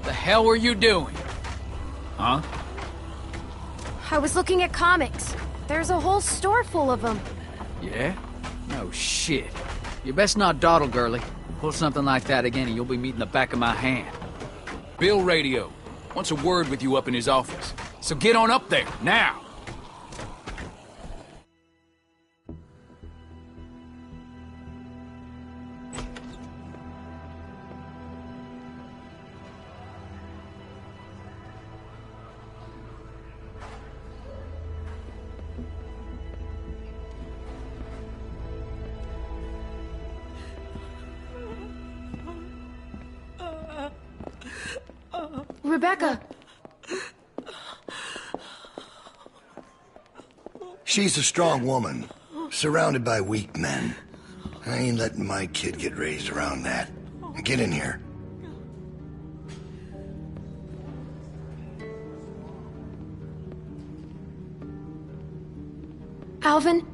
The hell were you doing? Huh? I was looking at comics. There's a whole store full of them. Yeah? No shit. You best not dawdle, girlie. Pull something like that again and you'll be meeting the back of my hand. Bill Radio wants a word with you up in his office. So get on up there, now! Rebecca! She's a strong woman, surrounded by weak men. I ain't letting my kid get raised around that. Get in here. Alvin?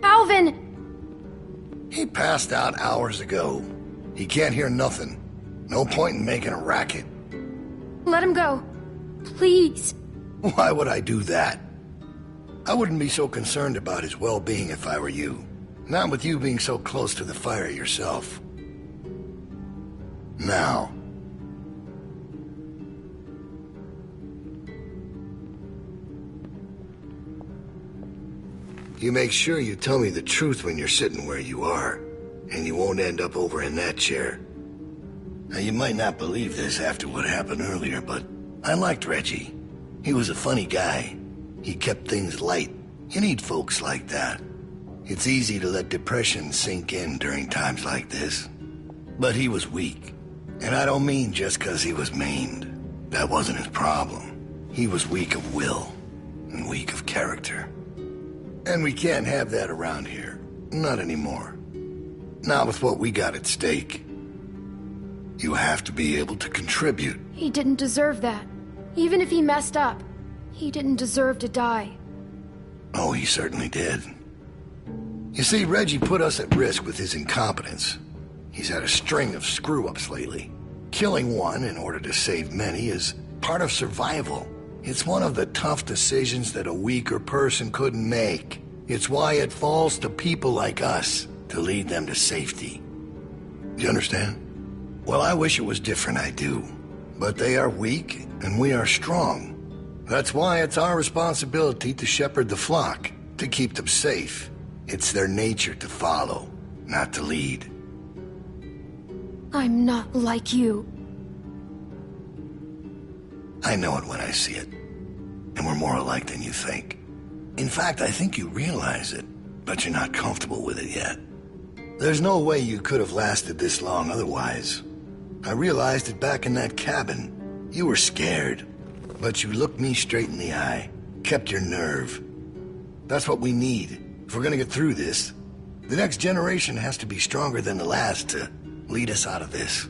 Alvin! He passed out hours ago. He can't hear nothing. No point in making a racket. Let him go. Please. Why would I do that? I wouldn't be so concerned about his well-being if I were you. Not with you being so close to the fire yourself. Now. You make sure you tell me the truth when you're sitting where you are, and you won't end up over in that chair. Now, you might not believe this after what happened earlier, but I liked Reggie. He was a funny guy. He kept things light. You need folks like that. It's easy to let depression sink in during times like this. But he was weak. And I don't mean just 'cause he was maimed. That wasn't his problem. He was weak of will and weak of character. And we can't have that around here. Not anymore. Not with what we got at stake. You have to be able to contribute. He didn't deserve that. Even if he messed up, he didn't deserve to die. Oh, he certainly did. You see, Reggie put us at risk with his incompetence. He's had a string of screw-ups lately. Killing one in order to save many is part of survival. It's one of the tough decisions that a weaker person couldn't make. It's why it falls to people like us to lead them to safety. You understand? Well, I wish it was different, I do. But they are weak, and we are strong. That's why it's our responsibility to shepherd the flock, to keep them safe. It's their nature to follow, not to lead. I'm not like you. I know it when I see it. And we're more alike than you think. In fact, I think you realize it, but you're not comfortable with it yet. There's no way you could have lasted this long otherwise. I realized it back in that cabin. You were scared, but you looked me straight in the eye, kept your nerve. That's what we need if we're gonna get through this. The next generation has to be stronger than the last to lead us out of this.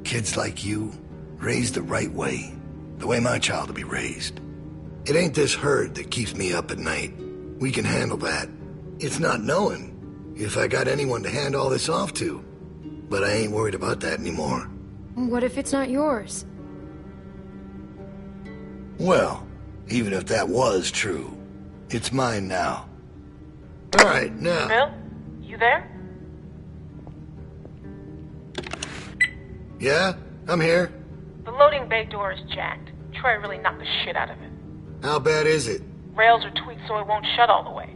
Kids like you, raised the right way, the way my child will be raised. It ain't this herd that keeps me up at night. We can handle that. It's not knowing if I got anyone to hand all this off to. But I ain't worried about that anymore. What if it's not yours? Well, even if that was true, it's mine now. All right, now... Bill? You there? Yeah? I'm here. The loading bay door is jacked. Troy really knocked the shit out of it. How bad is it? Rails are tweaked so it won't shut all the way.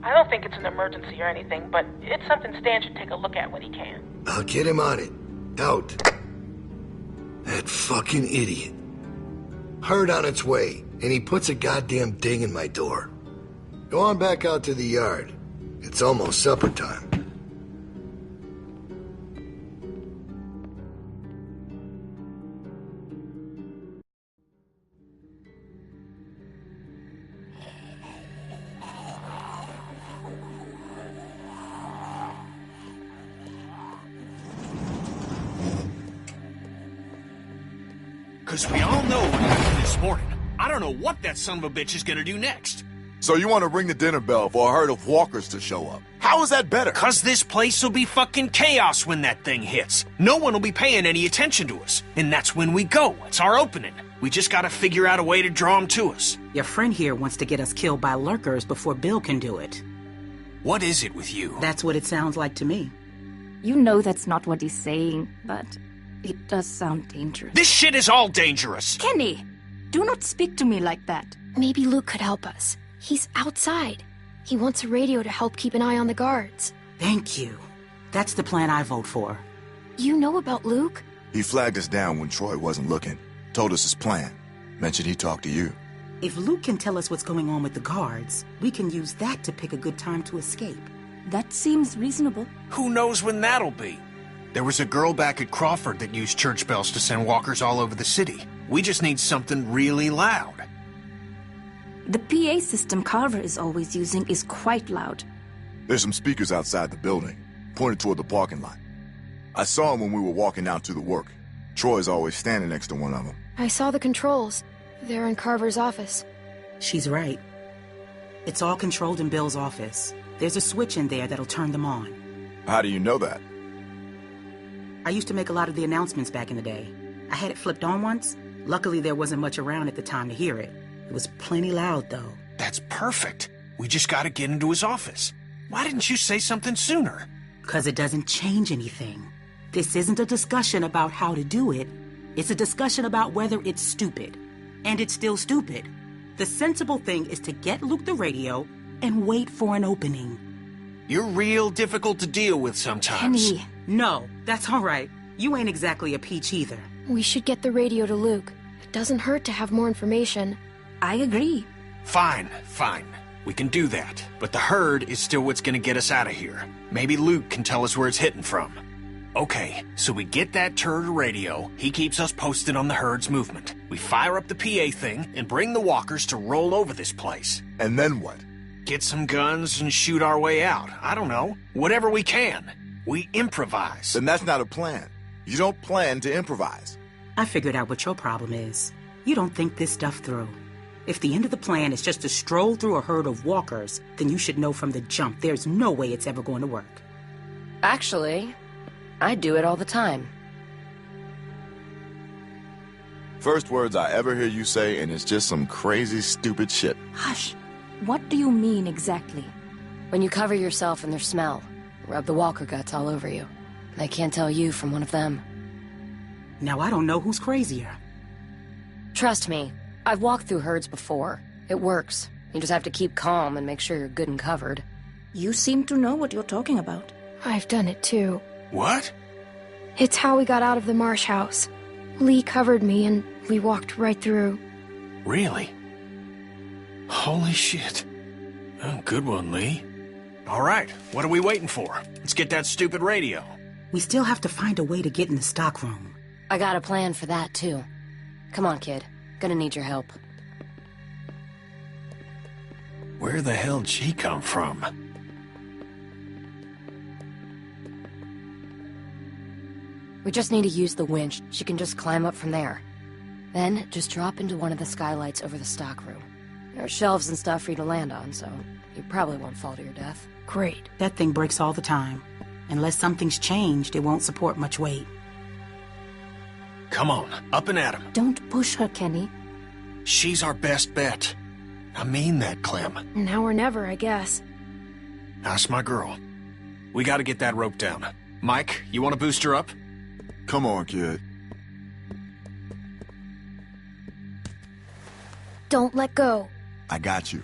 I don't think it's an emergency or anything, but it's something Stan should take a look at when he can. I'll get him on it. Out. That fucking idiot. Herd on its way, and he puts a goddamn ding in my door. Go on back out to the yard. It's almost supper time. Because we all know what happened this morning. I don't know what that son of a bitch is gonna do next. So you want to ring the dinner bell for a herd of walkers to show up? How is that better? Cause this place will be fucking chaos when that thing hits. No one will be paying any attention to us. And that's when we go. It's our opening. We just gotta figure out a way to draw them to us. Your friend here wants to get us killed by lurkers before Bill can do it. What is it with you? That's what it sounds like to me. You know that's not what he's saying, but it does sound dangerous. This shit is all dangerous. Kenny, do not speak to me like that. Maybe Luke could help us. He's outside. He wants a radio to help keep an eye on the guards. Thank you. That's the plan I vote for. You know about Luke? He flagged us down when Troy wasn't looking. Told us his plan. Mentioned he talked to you. If Luke can tell us what's going on with the guards, we can use that to pick a good time to escape. That seems reasonable. Who knows when that'll be? There was a girl back at Crawford that used church bells to send walkers all over the city. We just need something really loud. The PA system Carver is always using is quite loud. There's some speakers outside the building, pointed toward the parking lot. I saw them when we were walking out to the work. Troy's always standing next to one of them. I saw the controls. They're in Carver's office. She's right. It's all controlled in Bill's office. There's a switch in there that'll turn them on. How do you know that? I used to make a lot of the announcements back in the day. I had it flipped on once. Luckily, there wasn't much around at the time to hear it. It was plenty loud, though. That's perfect. We just gotta get into his office. Why didn't you say something sooner? 'Cause it doesn't change anything. This isn't a discussion about how to do it. It's a discussion about whether it's stupid. And it's still stupid. The sensible thing is to get Luke the radio and wait for an opening. You're real difficult to deal with sometimes. Kenny. No, that's all right. You ain't exactly a peach either. We should get the radio to Luke. It doesn't hurt to have more information. I agree. Fine. We can do that. But the herd is still what's gonna get us out of here. Maybe Luke can tell us where it's hitting from. Okay, so we get that turd radio. He keeps us posted on the herd's movement. We fire up the PA thing and bring the walkers to roll over this place. And then what? Get some guns and shoot our way out. I don't know. Whatever we can. We improvise. Then that's not a plan. You don't plan to improvise. I figured out what your problem is. You don't think this stuff through. If the end of the plan is just to stroll through a herd of walkers, then you should know from the jump there's no way it's ever going to work. Actually, I do it all the time. First words I ever hear you say, and it's just some crazy, stupid shit. Hush. What do you mean exactly? When you cover yourself in their smell, rub the walker guts all over you. They can't tell you from one of them. Now I don't know who's crazier. Trust me, I've walked through herds before. It works. You just have to keep calm and make sure you're good and covered. You seem to know what you're talking about. I've done it too. What? It's how we got out of the Marsh house. Lee covered me and we walked right through. Really? Holy shit. Oh, good one, Lee. All right, what are we waiting for? Let's get that stupid radio. We still have to find a way to get in the stockroom. I got a plan for that, too. Come on, kid. Gonna need your help. Where the hell'd she come from? We just need to use the winch. She can just climb up from there. Then, just drop into one of the skylights over the stockroom. There are shelves and stuff for you to land on, so you probably won't fall to your death. Great. That thing breaks all the time. Unless something's changed, it won't support much weight. Come on, up and at 'em. Don't push her, Kenny. She's our best bet. I mean that, Clem. Now or never, I guess. That's my girl. We gotta get that rope down. Mike, you wanna boost her up? Come on, kid. Don't let go. I got you.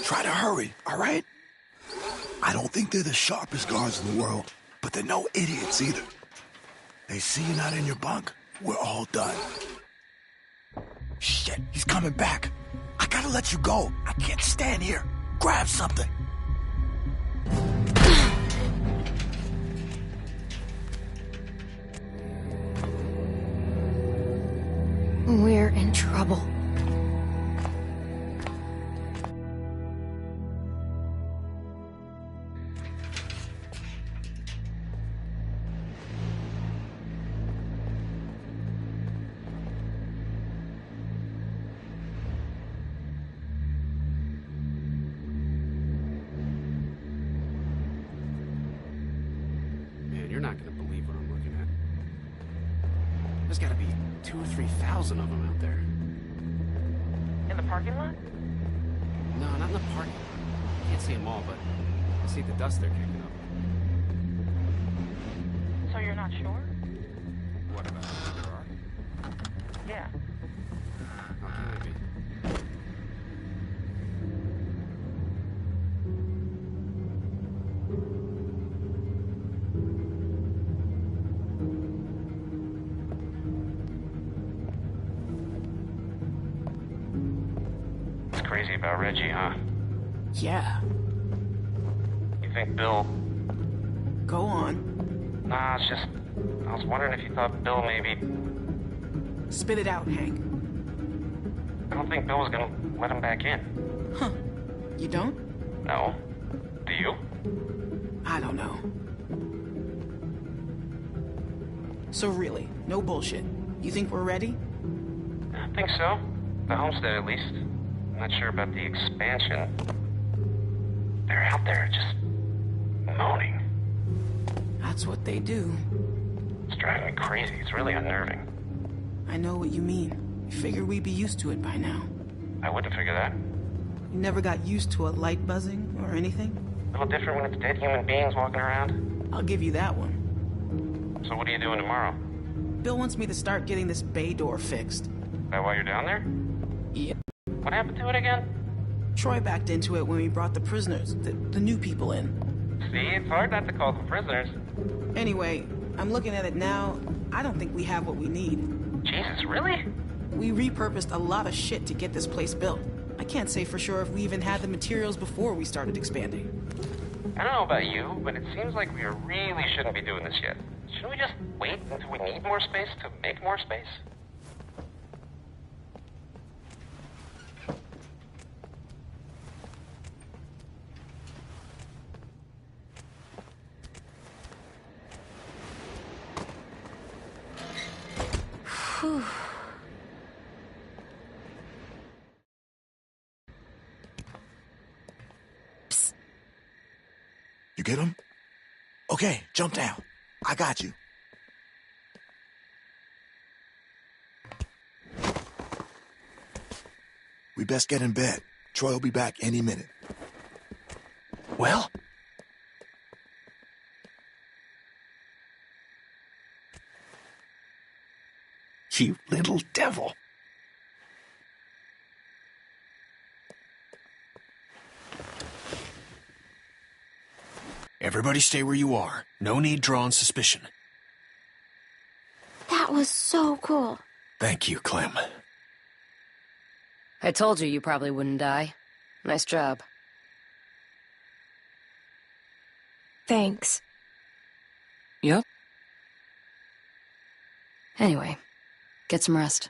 Try to hurry, all right? I don't think they're the sharpest guards in the world, but they're no idiots either. They see you not in your bunk, we're all done. Shit, he's coming back. I gotta let you go. I can't stand here. Grab something. trouble. Man, you're not gonna believe what I'm looking at. There's gotta be 2,000 or 3,000 of them out there. In the parking lot? No, not in the parking lot. Can't see them all, but I see the dust they're kicking up. So you're not sure? What about if there are? Yeah. How can they be? It's crazy about Reggie, huh? Yeah. You think Bill... Go on. Nah, it's just... I was wondering if you thought Bill maybe... Spit it out, Hank. I don't think Bill was gonna let him back in. Huh. You don't? No. Do you? I don't know. So really, no bullshit. You think we're ready? I think so. The homestead, at least. I'm not sure about the expansion. They're out there just... moaning. That's what they do. It's driving me crazy. It's really unnerving. I know what you mean. I figured we'd be used to it by now. I wouldn't figure that. You never got used to a light buzzing or anything? A little different when it's dead human beings walking around. I'll give you that one. So what are you doing tomorrow? Bill wants me to start getting this bay door fixed. Is that why you're down there? Yeah. What happened to it again? Troy backed into it when we brought the prisoners, the new people in. See, it's hard not to call them prisoners. Anyway, I'm looking at it now. I don't think we have what we need. Jesus, really? We repurposed a lot of shit to get this place built. I can't say for sure if we even had the materials before we started expanding. I don't know about you, but it seems like we really shouldn't be doing this yet. Shouldn't we just wait until we need more space to make more space? Whew. Psst. You get him? Okay, jump down. I got you. We best get in bed. Troy will be back any minute. Well? You little devil. Everybody stay where you are. No need drawing suspicion. That was so cool. Thank you, Clem. I told you probably wouldn't die. Nice job. Thanks. Yep. Anyway, get some rest.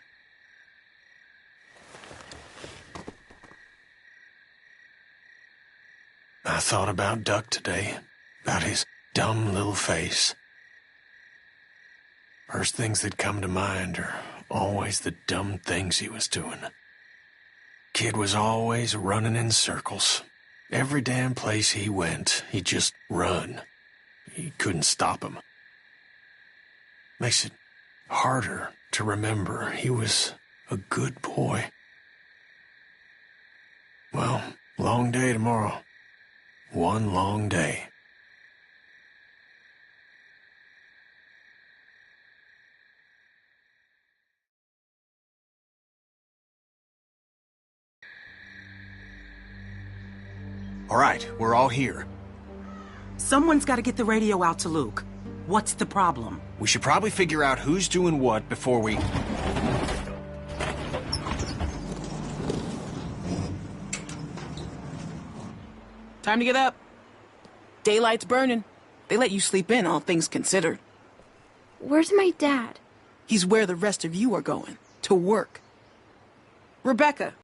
I thought about Duck today, about his dumb little face. First things that come to mind are always the dumb things he was doing. Kid was always running in circles. Every damn place he went, he'd just run. You couldn't stop him. Makes it harder to remember he was a good boy. Well, long day tomorrow. One long day. All right, we're all here. Someone's got to get the radio out to Luke. What's the problem? We should probably figure out who's doing what before we... Time to get up. Daylight's burning. They let you sleep in, all things considered. Where's my dad? He's where the rest of you are going. To work. Rebecca,